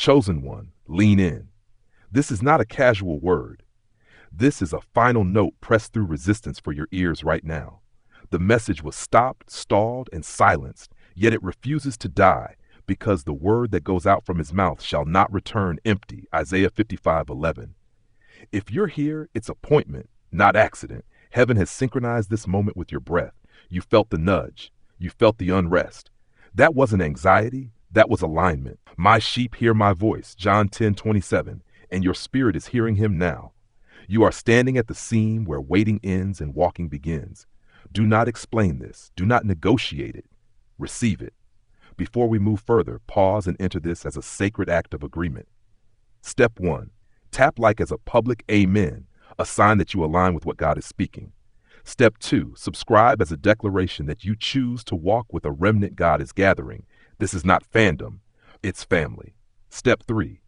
Chosen one, lean in. This is not a casual word. This is a final note pressed through resistance for your ears right now. The message was stopped, stalled, and silenced, yet it refuses to die, because the word that goes out from his mouth shall not return empty. Isaiah 55:11. If you're here, it's appointment, not accident. Heaven has synchronized this moment with your breath. You felt the nudge. You felt the unrest. That wasn't anxiety. That was alignment. My sheep hear my voice, John 10:27, and your spirit is hearing him now. You are standing at the seam where waiting ends and walking begins. Do not explain this. Do not negotiate it. Receive it. Before we move further, pause and enter this as a sacred act of agreement. Step 1. Tap like as a public amen, a sign that you align with what God is speaking. Step 2. Subscribe as a declaration that you choose to walk with a remnant God is gathering. This is not fandom, it's family. Step 3.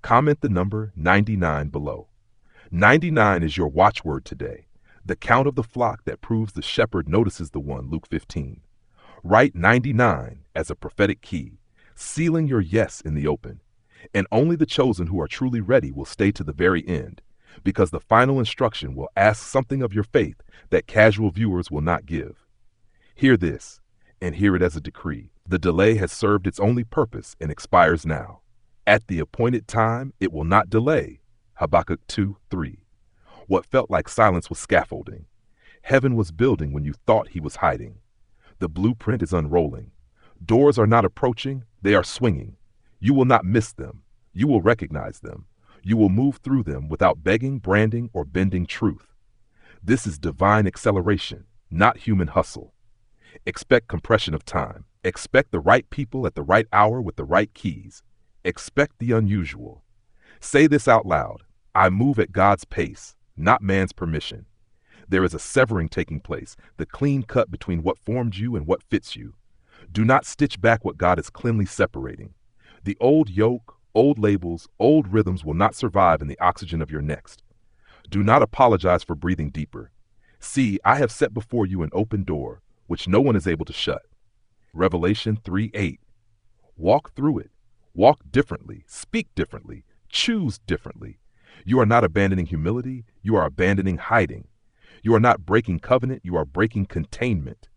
Comment the number 99 below. 99 is your watchword today, the count of the flock that proves the shepherd notices the one, Luke 15. Write 99 as a prophetic key, sealing your yes in the open. And only the chosen who are truly ready will stay to the very end, because the final instruction will ask something of your faith that casual viewers will not give. Hear this, and hear it as a decree. The delay has served its only purpose and expires now. At the appointed time, it will not delay. Habakkuk 2:3. What felt like silence was scaffolding. Heaven was building when you thought he was hiding. The blueprint is unrolling. Doors are not approaching, they are swinging. You will not miss them. You will recognize them. You will move through them without begging, branding, or bending truth. This is divine acceleration, not human hustle. Expect compression of time. Expect the right people at the right hour with the right keys. Expect the unusual. Say this out loud. I move at God's pace, not man's permission. There is a severing taking place, the clean cut between what formed you and what fits you. Do not stitch back what God is cleanly separating. The old yoke, old labels, old rhythms will not survive in the oxygen of your next. Do not apologize for breathing deeper. See, I have set before you an open door, which no one is able to shut. Revelation 3:8. Walk through it. Walk differently. Speak differently. Choose differently. You are not abandoning humility. You are abandoning hiding. You are not breaking covenant. You are breaking containment.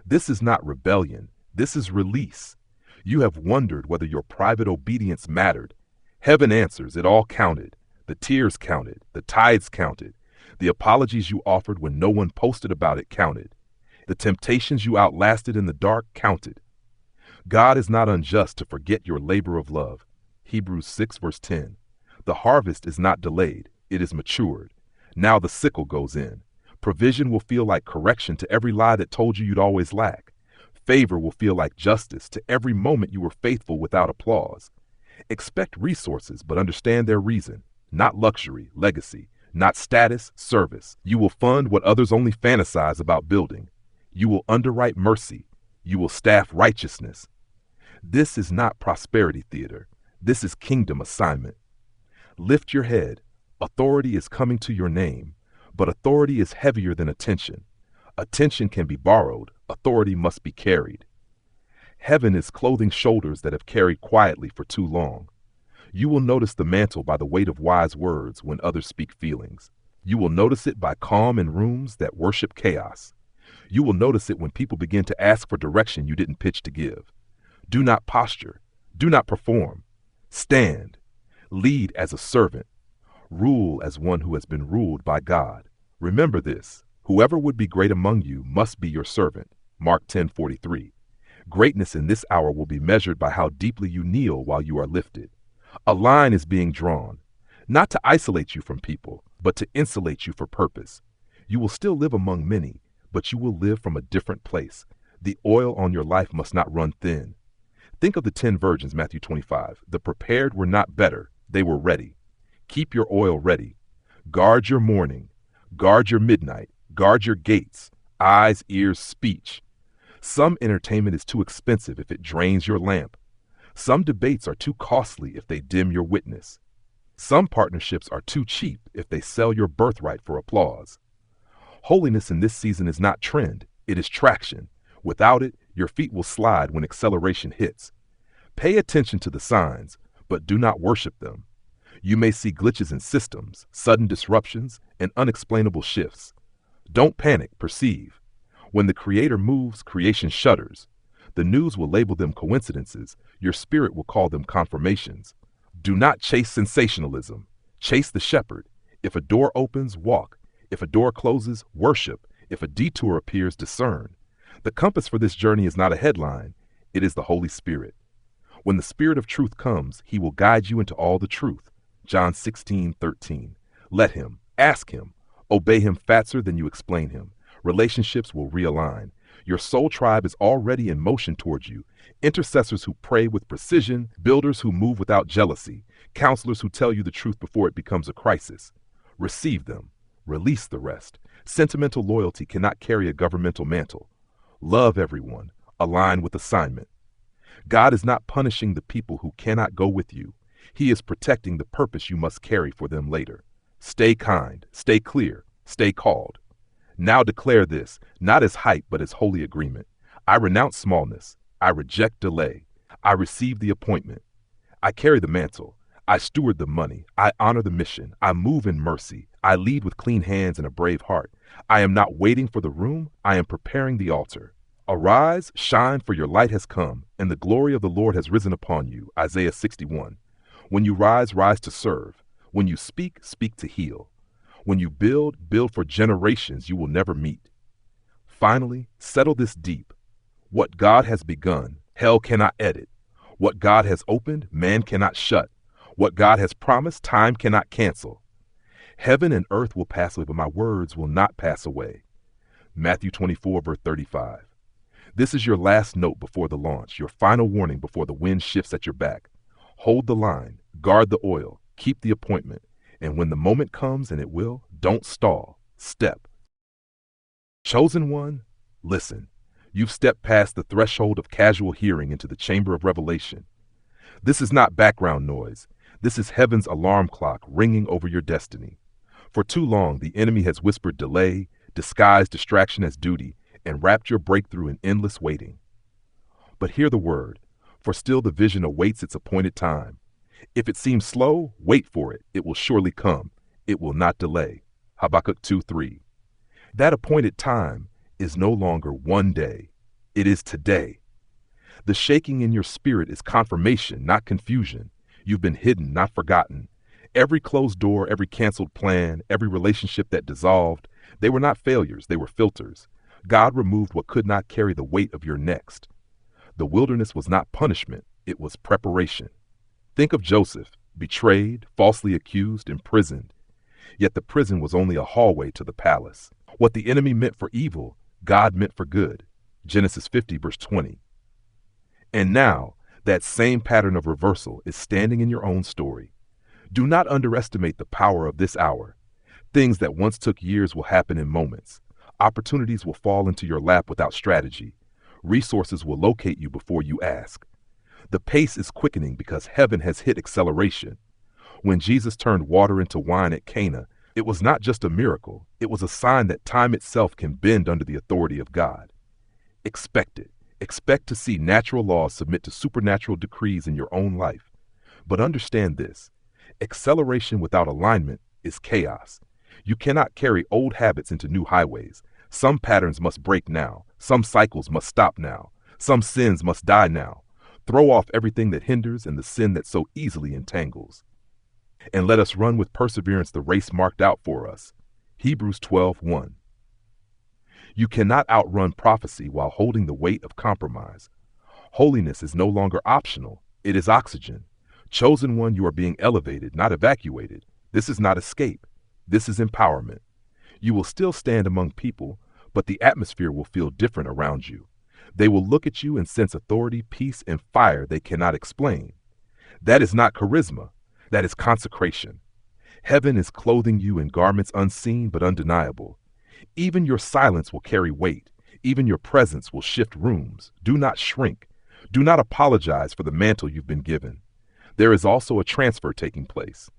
This is not rebellion. This is release. You have wondered whether your private obedience mattered. Heaven answers, it all counted. The tears counted. The tithes counted. The apologies you offered when no one posted about it counted. The temptations you outlasted in the dark counted. God is not unjust to forget your labor of love. Hebrews 6:10. The harvest is not delayed. It is matured. Now the sickle goes in. Provision will feel like correction to every lie that told you you'd always lack. Favor will feel like justice to every moment you were faithful without applause. Expect resources, but understand their reason. Not luxury, legacy. Not status, service. You will fund what others only fantasize about building. You will underwrite mercy. You will staff righteousness. This is not prosperity theater. This is kingdom assignment. Lift your head. Authority is coming to your name, but authority is heavier than attention. Attention can be borrowed. Authority must be carried. Heaven is clothing shoulders that have carried quietly for too long. You will notice the mantle by the weight of wise words when others speak feelings. You will notice it by calm in rooms that worship chaos. You will notice it when people begin to ask for direction you didn't pitch to give. Do not posture. Do not perform. Stand. Lead as a servant. Rule as one who has been ruled by God. Remember this. Whoever would be great among you must be your servant. Mark 10:43. Greatness in this hour will be measured by how deeply you kneel while you are lifted. A line is being drawn, not to isolate you from people, but to insulate you for purpose. You will still live among many, but you will live from a different place. The oil on your life must not run thin. Think of the 10 virgins, Matthew 25. The prepared were not better, they were ready. Keep your oil ready. Guard your morning. Guard your midnight. Guard your gates. Eyes, ears, speech. Some entertainment is too expensive if it drains your lamp. Some debates are too costly if they dim your witness. Some partnerships are too cheap if they sell your birthright for applause. Holiness in this season is not trend, it is traction. Without it, your feet will slide when acceleration hits. Pay attention to the signs, but do not worship them. You may see glitches in systems, sudden disruptions, and unexplainable shifts. Don't panic, perceive. When the Creator moves, creation shudders. The news will label them coincidences. Your spirit will call them confirmations. Do not chase sensationalism. Chase the shepherd. If a door opens, walk. If a door closes, worship. If a detour appears, discern. The compass for this journey is not a headline. It is the Holy Spirit. When the Spirit of truth comes, he will guide you into all the truth. John 16:13. Let him. Ask him. Obey him faster than you explain him. Relationships will realign. Your soul tribe is already in motion towards you. Intercessors who pray with precision, builders who move without jealousy, counselors who tell you the truth before it becomes a crisis. Receive them. Release the rest. Sentimental loyalty cannot carry a governmental mantle. Love everyone. Align with assignment. God is not punishing the people who cannot go with you. He is protecting the purpose you must carry for them later. Stay kind. Stay clear. Stay called. Now declare this, not as hype, but as holy agreement. I renounce smallness. I reject delay. I receive the appointment. I carry the mantle. I steward the money. I honor the mission. I move in mercy. I lead with clean hands and a brave heart. I am not waiting for the room. I am preparing the altar. Arise, shine, for your light has come, and the glory of the Lord has risen upon you. Isaiah 61. When you rise, rise to serve. When you speak, speak to heal. When you build, build for generations you will never meet. Finally, settle this deep. What God has begun, hell cannot edit. What God has opened, man cannot shut. What God has promised, time cannot cancel. Heaven and earth will pass away, but my words will not pass away. Matthew 24, verse 35. This is your last note before the launch, your final warning before the wind shifts at your back. Hold the line, guard the oil, keep the appointment, and when the moment comes, and it will, don't stall, step. Chosen one, listen. You've stepped past the threshold of casual hearing into the chamber of revelation. This is not background noise. This is heaven's alarm clock ringing over your destiny. For too long, the enemy has whispered delay, disguised distraction as duty, and wrapped your breakthrough in endless waiting. But hear the word, for still the vision awaits its appointed time. If it seems slow, wait for it. It will surely come. It will not delay. Habakkuk 2:3. That appointed time is no longer one day. It is today. The shaking in your spirit is confirmation, not confusion. You've been hidden, not forgotten. Every closed door, every canceled plan, every relationship that dissolved, they were not failures, they were filters. God removed what could not carry the weight of your next. The wilderness was not punishment, it was preparation. Think of Joseph, betrayed, falsely accused, imprisoned. Yet the prison was only a hallway to the palace. What the enemy meant for evil, God meant for good. Genesis 50, verse 20. And now, that same pattern of reversal is standing in your own story. Do not underestimate the power of this hour. Things that once took years will happen in moments. Opportunities will fall into your lap without strategy. Resources will locate you before you ask. The pace is quickening because heaven has hit acceleration. When Jesus turned water into wine at Cana, it was not just a miracle. It was a sign that time itself can bend under the authority of God. Expect it. Expect to see natural laws submit to supernatural decrees in your own life. But understand this. Acceleration without alignment is chaos. You cannot carry old habits into new highways. Some patterns must break now. Some cycles must stop now. Some sins must die now. Throw off everything that hinders and the sin that so easily entangles. And let us run with perseverance the race marked out for us. Hebrews 12:1. You cannot outrun prophecy while holding the weight of compromise. Holiness is no longer optional. It is oxygen. Chosen one, you are being elevated, not evacuated. This is not escape. This is empowerment. You will still stand among people, but the atmosphere will feel different around you. They will look at you and sense authority, peace, and fire they cannot explain. That is not charisma. That is consecration. Heaven is clothing you in garments unseen but undeniable. Even your silence will carry weight. Even your presence will shift rooms. Do not shrink. Do not apologize for the mantle you've been given. There is also a transfer taking place.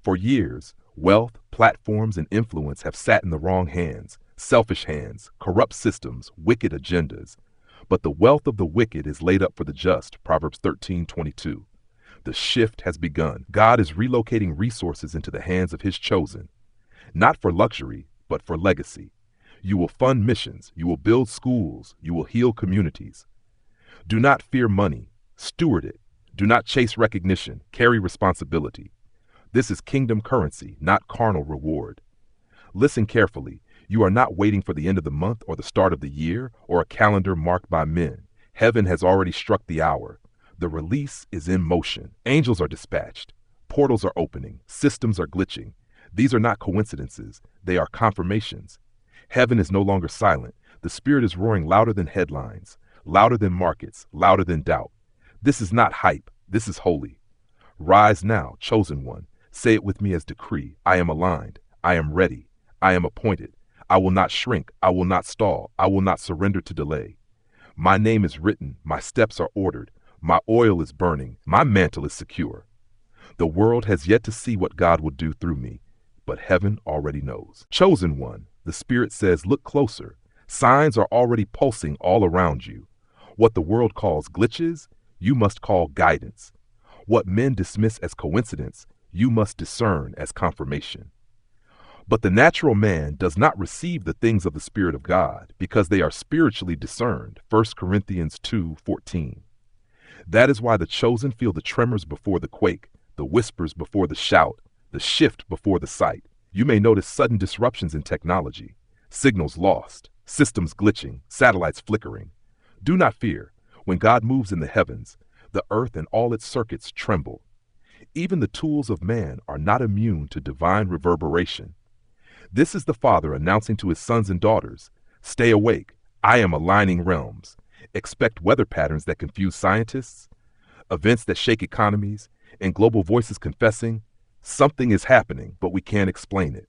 For years, wealth, platforms, and influence have sat in the wrong hands, selfish hands, corrupt systems, wicked agendas. But the wealth of the wicked is laid up for the just, Proverbs 13:22. The shift has begun. God is relocating resources into the hands of his chosen, not for luxury, but for legacy. You will fund missions. You will build schools. You will heal communities. Do not fear money. Steward it. Do not chase recognition. Carry responsibility. This is kingdom currency, not carnal reward. Listen carefully. You are not waiting for the end of the month or the start of the year or a calendar marked by men. Heaven has already struck the hour. The release is in motion. Angels are dispatched. Portals are opening. Systems are glitching. These are not coincidences. They are confirmations. Heaven is no longer silent. The Spirit is roaring louder than headlines, louder than markets, louder than doubt. This is not hype. This is holy. Rise now, chosen one. Say it with me as decree. I am aligned. I am ready. I am appointed. I will not shrink. I will not stall. I will not surrender to delay. My name is written. My steps are ordered. My oil is burning. My mantle is secure. The world has yet to see what God will do through me, but heaven already knows. Chosen one, the Spirit says, look closer. Signs are already pulsing all around you. What the world calls glitches, you must call guidance. What men dismiss as coincidence, you must discern as confirmation. But the natural man does not receive the things of the Spirit of God because they are spiritually discerned. 1 Corinthians 2:14. That is why the chosen feel the tremors before the quake, the whispers before the shout, the shift before the sight. You may notice sudden disruptions in technology, signals lost, systems glitching, satellites flickering. Do not fear. When God moves in the heavens, the earth and all its circuits tremble. Even the tools of man are not immune to divine reverberation. This is the Father announcing to his sons and daughters, stay awake, I am aligning realms. Expect weather patterns that confuse scientists, events that shake economies, and global voices confessing, something is happening, but we can't explain it.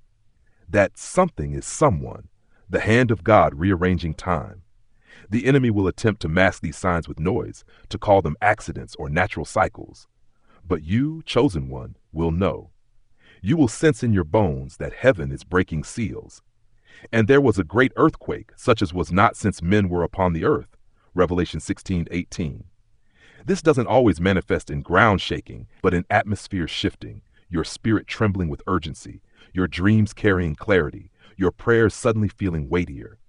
That something is someone, the hand of God rearranging time. The enemy will attempt to mask these signs with noise, to call them accidents or natural cycles. But you, chosen one, will know. You will sense in your bones that heaven is breaking seals. And there was a great earthquake, such as was not since men were upon the earth. Revelation 16:18. This doesn't always manifest in ground shaking, but in atmosphere shifting, your spirit trembling with urgency, your dreams carrying clarity, your prayers suddenly feeling weightier.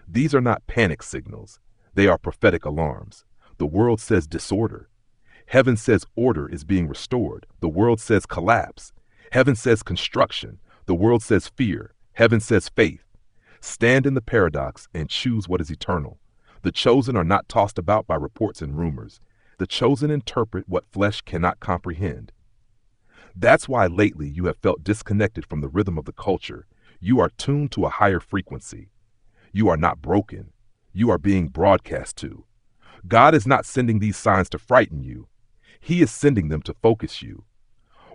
These are not panic signals. They are prophetic alarms. The world says disorder. Heaven says order is being restored. The world says collapse. Heaven says construction. The world says fear. Heaven says faith. Stand in the paradox and choose what is eternal. The chosen are not tossed about by reports and rumors. The chosen interpret what flesh cannot comprehend. That's why lately you have felt disconnected from the rhythm of the culture. You are tuned to a higher frequency. You are not broken. You are being broadcast to. God is not sending these signs to frighten you. He is sending them to focus you.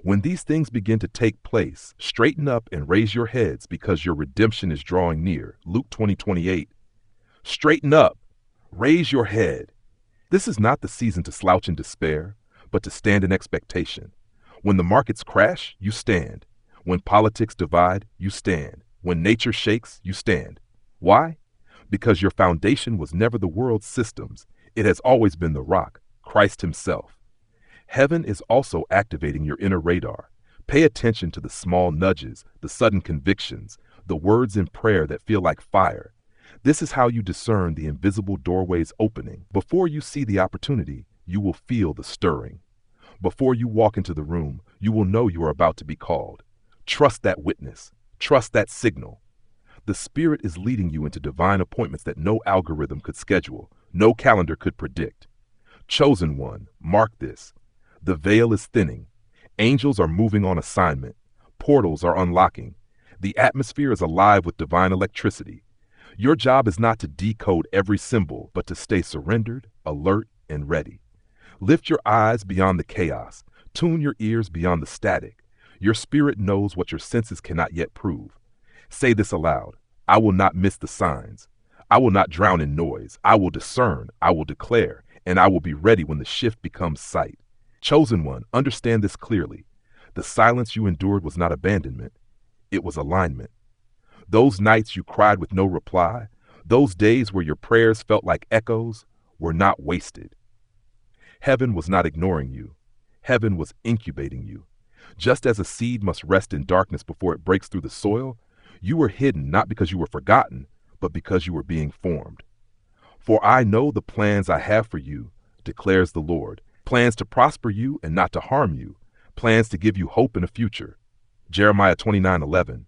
When these things begin to take place, straighten up and raise your heads because your redemption is drawing near. Luke 20:28. Straighten up. Raise your head. This is not the season to slouch in despair, but to stand in expectation. When the markets crash, you stand. When politics divide, you stand. When nature shakes, you stand. Why? Because your foundation was never the world's systems. It has always been the rock, Christ himself. Heaven is also activating your inner radar. Pay attention to the small nudges, the sudden convictions, the words in prayer that feel like fire. This is how you discern the invisible doorways opening. Before you see the opportunity, you will feel the stirring. Before you walk into the room, you will know you are about to be called. Trust that witness. Trust that signal. The Spirit is leading you into divine appointments that no algorithm could schedule, no calendar could predict. Chosen one, mark this. The veil is thinning. Angels are moving on assignment. Portals are unlocking. The atmosphere is alive with divine electricity. Your job is not to decode every symbol, but to stay surrendered, alert, and ready. Lift your eyes beyond the chaos. Tune your ears beyond the static. Your spirit knows what your senses cannot yet prove. Say this aloud. I will not miss the signs. I will not drown in noise. I will discern. I will declare. And I will be ready when the shift becomes sight. Chosen one, understand this clearly. The silence you endured was not abandonment. It was alignment. Those nights you cried with no reply, those days where your prayers felt like echoes, were not wasted. Heaven was not ignoring you. Heaven was incubating you. Just as a seed must rest in darkness before it breaks through the soil, you were hidden not because you were forgotten, but because you were being formed. For I know the plans I have for you, declares the Lord, plans to prosper you and not to harm you, plans to give you hope in a future. Jeremiah 29:11.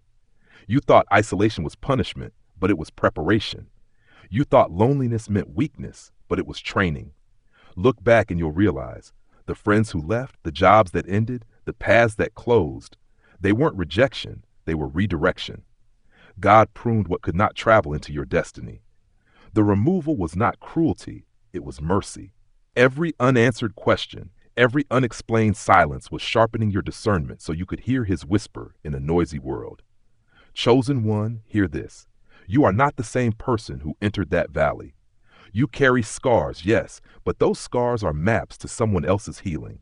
You thought isolation was punishment, but it was preparation. You thought loneliness meant weakness, but it was training. Look back and you'll realize the friends who left, the jobs that ended, the paths that closed, they weren't rejection, they were redirection. God pruned what could not travel into your destiny. The removal was not cruelty, it was mercy. Every unanswered question, every unexplained silence was sharpening your discernment so you could hear his whisper in a noisy world. Chosen one, hear this. You are not the same person who entered that valley. You carry scars, yes, but those scars are maps to someone else's healing.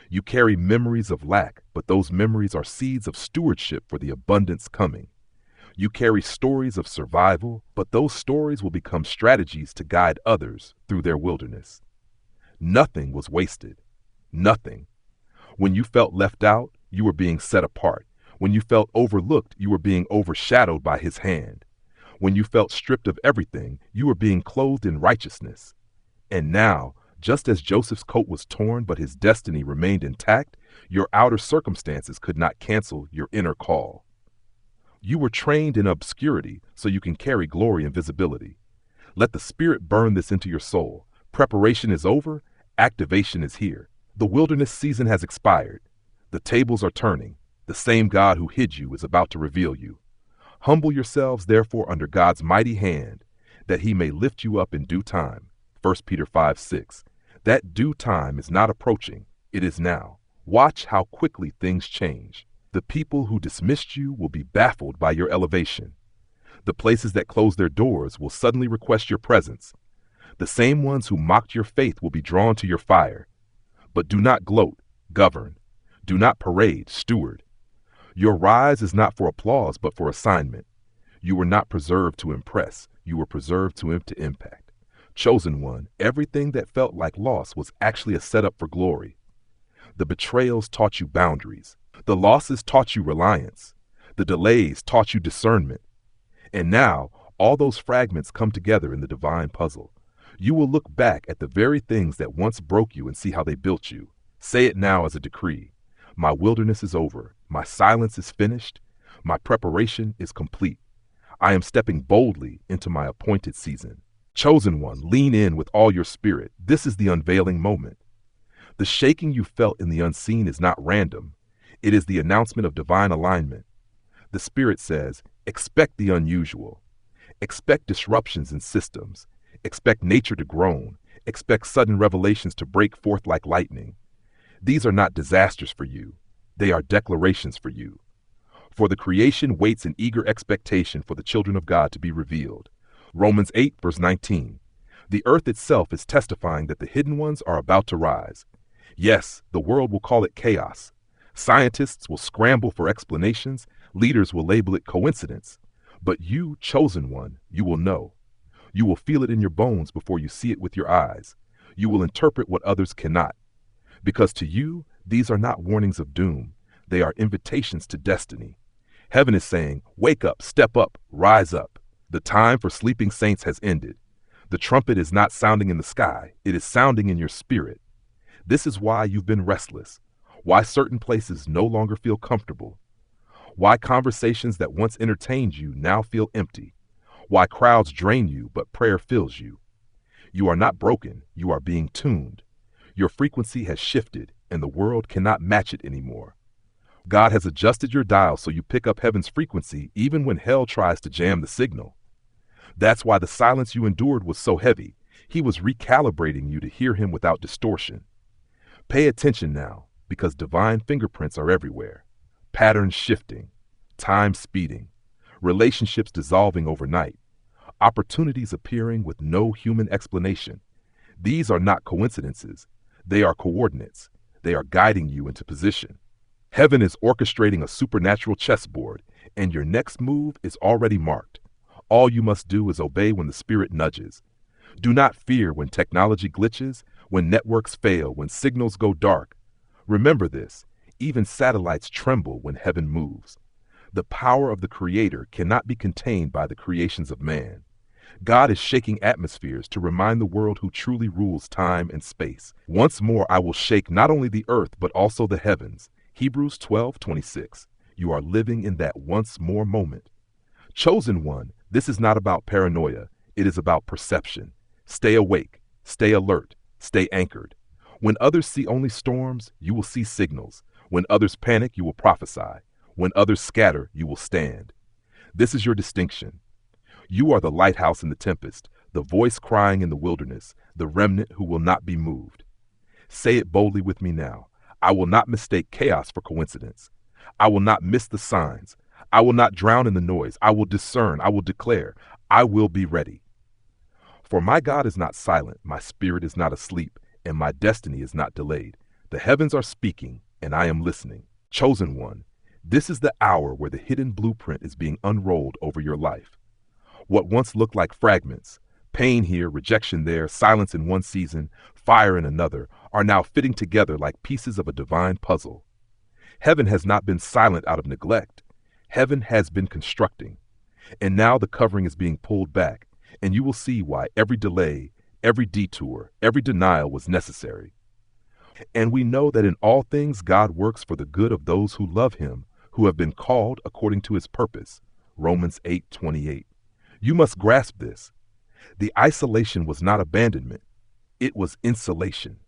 You carry memories of lack, but those memories are seeds of stewardship for the abundance coming. You carry stories of survival, but those stories will become strategies to guide others through their wilderness. Nothing was wasted. Nothing. When you felt left out, you were being set apart. When you felt overlooked, you were being overshadowed by his hand. When you felt stripped of everything, you were being clothed in righteousness. And now, just as Joseph's coat was torn but his destiny remained intact, your outer circumstances could not cancel your inner call. You were trained in obscurity so you can carry glory and visibility. Let the Spirit burn this into your soul. Preparation is over, activation is here. The wilderness season has expired. The tables are turning. The same God who hid you is about to reveal you. Humble yourselves, therefore, under God's mighty hand, that he may lift you up in due time. 1 Peter 5:6. That due time is not approaching, it is now. Watch how quickly things change. The people who dismissed you will be baffled by your elevation. The places that closed their doors will suddenly request your presence. The same ones who mocked your faith will be drawn to your fire. But do not gloat, govern. Do not parade, steward. Your rise is not for applause, but for assignment. You were not preserved to impress. You were preserved to impact. Chosen one, everything that felt like loss was actually a setup for glory. The betrayals taught you boundaries. The losses taught you reliance. The delays taught you discernment. And now, all those fragments come together in the divine puzzle. You will look back at the very things that once broke you and see how they built you. Say it now as a decree. My wilderness is over. My silence is finished. My preparation is complete. I am stepping boldly into my appointed season. Chosen one, lean in with all your spirit. This is the unveiling moment. The shaking you felt in the unseen is not random. It is the announcement of divine alignment. The Spirit says, expect the unusual. Expect disruptions in systems. Expect nature to groan. Expect sudden revelations to break forth like lightning. These are not disasters for you. They are declarations for you. For the creation waits in eager expectation for the children of God to be revealed. Romans 8, verse 19. The earth itself is testifying that the hidden ones are about to rise. Yes, the world will call it chaos. Scientists will scramble for explanations. Leaders will label it coincidence. But you, chosen one, you will know. You will feel it in your bones before you see it with your eyes. You will interpret what others cannot. Because to you, these are not warnings of doom. They are invitations to destiny. Heaven is saying, wake up, step up, rise up. The time for sleeping saints has ended. The trumpet is not sounding in the sky. It is sounding in your spirit. This is why you've been restless. Why certain places no longer feel comfortable. Why conversations that once entertained you now feel empty. Why crowds drain you, but prayer fills you. You are not broken. You are being tuned. Your frequency has shifted, and the world cannot match it anymore. God has adjusted your dial so you pick up heaven's frequency even when hell tries to jam the signal. That's why the silence you endured was so heavy. He was recalibrating you to hear him without distortion. Pay attention now, because divine fingerprints are everywhere. Patterns shifting, time speeding, relationships dissolving overnight, opportunities appearing with no human explanation. These are not coincidences. They are coordinates. They are guiding you into position. Heaven is orchestrating a supernatural chessboard, and your next move is already marked. All you must do is obey when the Spirit nudges. Do not fear when technology glitches, when networks fail, when signals go dark. Remember this, even satellites tremble when heaven moves. The power of the Creator cannot be contained by the creations of man. God is shaking atmospheres to remind the world who truly rules time and space. Once more I will shake not only the earth but also the heavens. Hebrews 12:26. You are living in that once more moment. Chosen one, this is not about paranoia. It is about perception. Stay awake, stay alert, stay anchored. When others see only storms, you will see signals. When others panic, you will prophesy. When others scatter, you will stand. This is your distinction. You are the lighthouse in the tempest, the voice crying in the wilderness, the remnant who will not be moved. Say it boldly with me now. I will not mistake chaos for coincidence. I will not miss the signs. I will not drown in the noise. I will discern. I will declare. I will be ready. For my God is not silent, my spirit is not asleep, and my destiny is not delayed. The heavens are speaking, and I am listening. Chosen one, this is the hour where the hidden blueprint is being unrolled over your life. What once looked like fragments, pain here, rejection there, silence in one season, fire in another, are now fitting together like pieces of a divine puzzle. Heaven has not been silent out of neglect. Heaven has been constructing. And now the covering is being pulled back, and you will see why every delay, every detour, every denial was necessary. And we know that in all things God works for the good of those who love him, who have been called according to his purpose. Romans 8:28. You must grasp this. The isolation was not abandonment. It was insulation.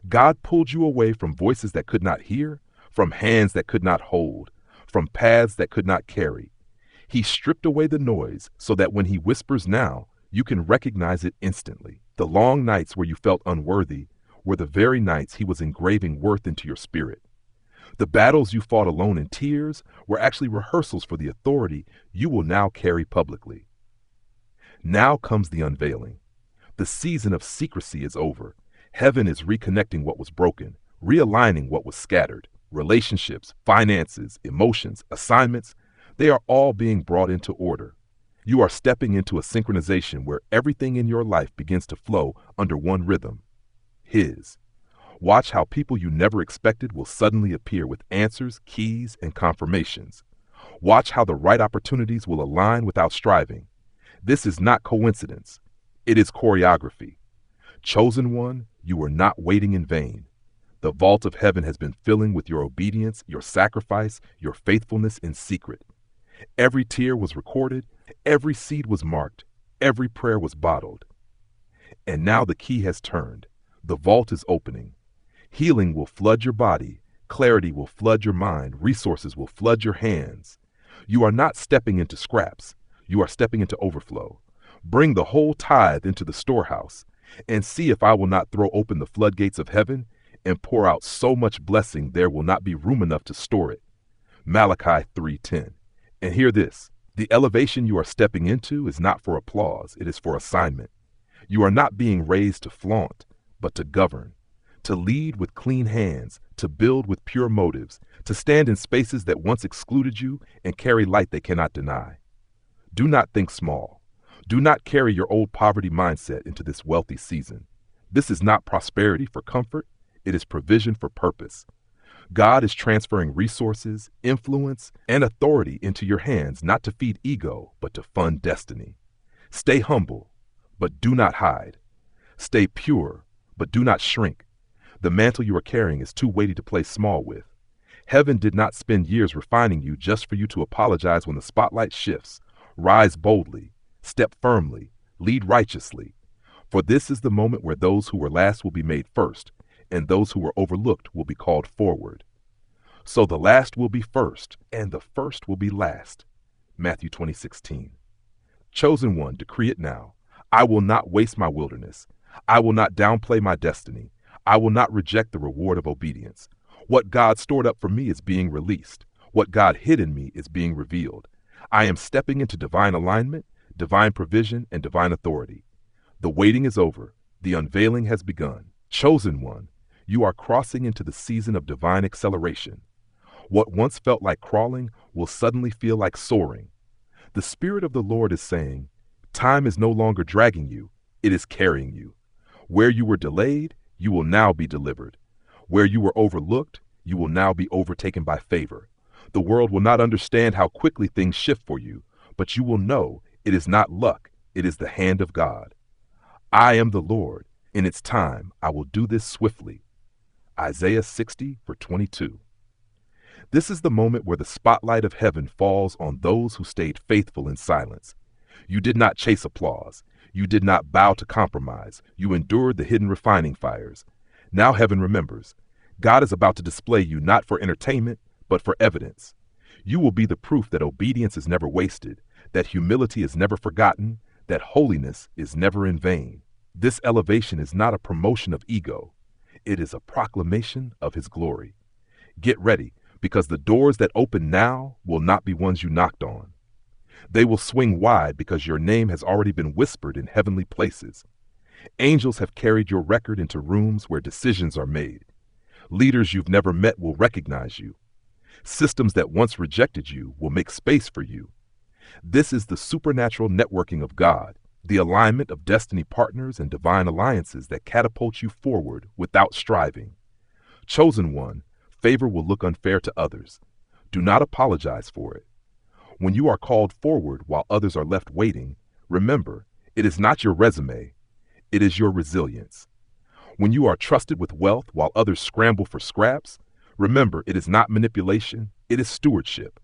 God pulled you away from voices that could not hear, from hands that could not hold, from paths that could not carry. He stripped away the noise so that when he whispers now, you can recognize it instantly. The long nights where you felt unworthy were the very nights he was engraving worth into your spirit. The battles you fought alone in tears were actually rehearsals for the authority you will now carry publicly. Now comes the unveiling. The season of secrecy is over. Heaven is reconnecting what was broken, realigning what was scattered. Relationships, finances, emotions, assignments, they are all being brought into order. You are stepping into a synchronization where everything in your life begins to flow under one rhythm, his. Watch how people you never expected will suddenly appear with answers, keys, and confirmations. Watch how the right opportunities will align without striving. This is not coincidence. It is choreography. Chosen one, you are not waiting in vain. The vault of heaven has been filling with your obedience, your sacrifice, your faithfulness in secret. Every tear was recorded, every seed was marked, every prayer was bottled. And now the key has turned. The vault is opening. Healing will flood your body, clarity will flood your mind, resources will flood your hands. You are not stepping into scraps, you are stepping into overflow. Bring the whole tithe into the storehouse, and see if I will not throw open the floodgates of heaven and pour out so much blessing there will not be room enough to store it. Malachi 3:10. And hear this, the elevation you are stepping into is not for applause, it is for assignment. You are not being raised to flaunt, but to govern, to lead with clean hands, to build with pure motives, to stand in spaces that once excluded you and carry light they cannot deny. Do not think small. Do not carry your old poverty mindset into this wealthy season. This is not prosperity for comfort, it is provision for purpose. God is transferring resources, influence, and authority into your hands, not to feed ego, but to fund destiny. Stay humble, but do not hide. Stay pure, but do not shrink. The mantle you are carrying is too weighty to play small with. Heaven did not spend years refining you just for you to apologize when the spotlight shifts. Rise boldly, step firmly, lead righteously. For this is the moment where those who were last will be made first, and those who were overlooked will be called forward. So the last will be first, and the first will be last. Matthew 20:16. Chosen one, decree it now. I will not waste my wilderness. I will not downplay my destiny. I will not reject the reward of obedience. What God stored up for me is being released. What God hid in me is being revealed. I am stepping into divine alignment, divine provision, and divine authority. The waiting is over. The unveiling has begun. Chosen one, you are crossing into the season of divine acceleration. What once felt like crawling will suddenly feel like soaring. The Spirit of the Lord is saying, time is no longer dragging you, it is carrying you. Where you were delayed, you will now be delivered. Where you were overlooked, You will now be overtaken by favor. The world will not understand how quickly things shift for you, but you will know it is not luck, it is the hand of God. I am the Lord. In its time, I will do this swiftly. Isaiah 60:22. This is the moment where the spotlight of heaven falls on those who stayed faithful in silence. You did not chase applause. You did not bow to compromise. You endured the hidden refining fires. Now heaven remembers. God is about to display you not for entertainment, but for evidence. You will be the proof that obedience is never wasted, that humility is never forgotten, that holiness is never in vain. This elevation is not a promotion of ego. It is a proclamation of his glory. Get ready, because the doors that open now will not be ones you knocked on. They will swing wide because your name has already been whispered in heavenly places. Angels have carried your record into rooms where decisions are made. Leaders you've never met will recognize you. Systems that once rejected you will make space for you. This is the supernatural networking of God, the alignment of destiny partners and divine alliances that catapult you forward without striving. Chosen one, favor will look unfair to others. Do not apologize for it. When you are called forward while others are left waiting, remember, it is not your resume, it is your resilience. When you are trusted with wealth while others scramble for scraps, remember, it is not manipulation, it is stewardship.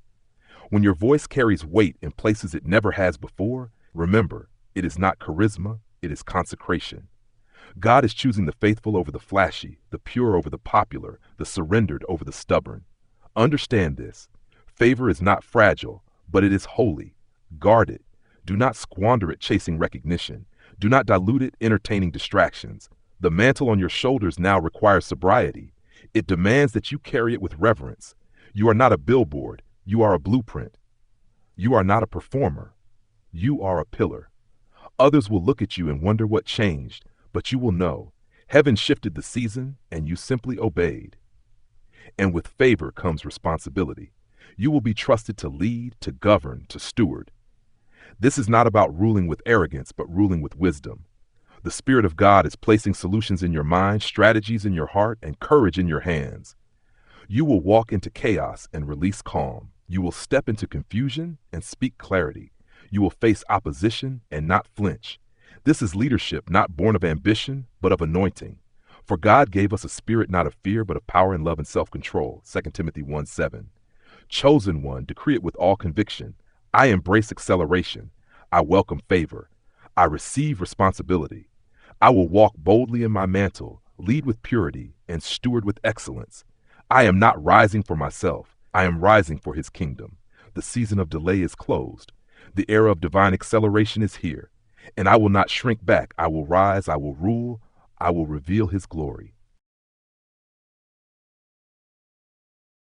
When your voice carries weight in places it never has before, remember, it is not charisma, it is consecration. God is choosing the faithful over the flashy, the pure over the popular, the surrendered over the stubborn. Understand this. Favor is not fragile, but it is holy. Guard it. Do not squander it chasing recognition. Do not dilute it entertaining distractions. The mantle on your shoulders now requires sobriety. It demands that you carry it with reverence. You are not a billboard. You are a blueprint. You are not a performer. You are a pillar. Others will look at you and wonder what changed, but you will know. Heaven shifted the season, and you simply obeyed. And with favor comes responsibility. You will be trusted to lead, to govern, to steward. This is not about ruling with arrogance, but ruling with wisdom. The Spirit of God is placing solutions in your mind, strategies in your heart, and courage in your hands. You will walk into chaos and release calm. You will step into confusion and speak clarity. You will face opposition and not flinch. This is leadership not born of ambition, but of anointing. For God gave us a spirit not of fear, but of power and love and self-control. 2 Timothy 1:7. Chosen one, decree it with all conviction. I embrace acceleration. I welcome favor. I receive responsibility. I will walk boldly in my mantle, lead with purity, and steward with excellence. I am not rising for myself. I am rising for his kingdom. The season of delay is closed. The era of divine acceleration is here. And I will not shrink back. I will rise. I will rule. I will reveal his glory.